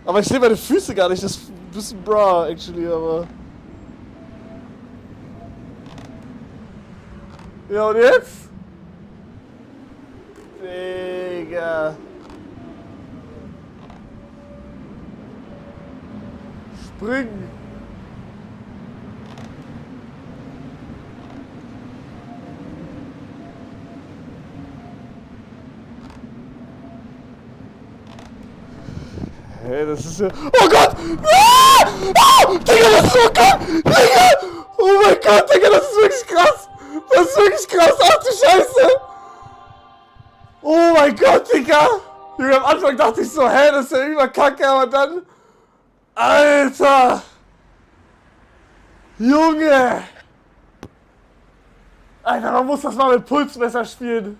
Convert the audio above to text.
Aber ich sehe meine Füße gar nicht, das ist ein bisschen bra, actually, aber... Ja, und jetzt? Digga. Springen. Hey, das ist ja... Oh Gott! Ah! Oh! Digga, das ist so krass! Digga! Oh mein Gott, Digga, das ist wirklich krass! Das ist wirklich krass! Ach du Scheiße! Oh mein Gott, Digga! Junge, am Anfang dachte ich so, hä, das ist ja überkacke, aber dann... Alter! Junge! Alter, man muss das mal mit Pulsmesser spielen.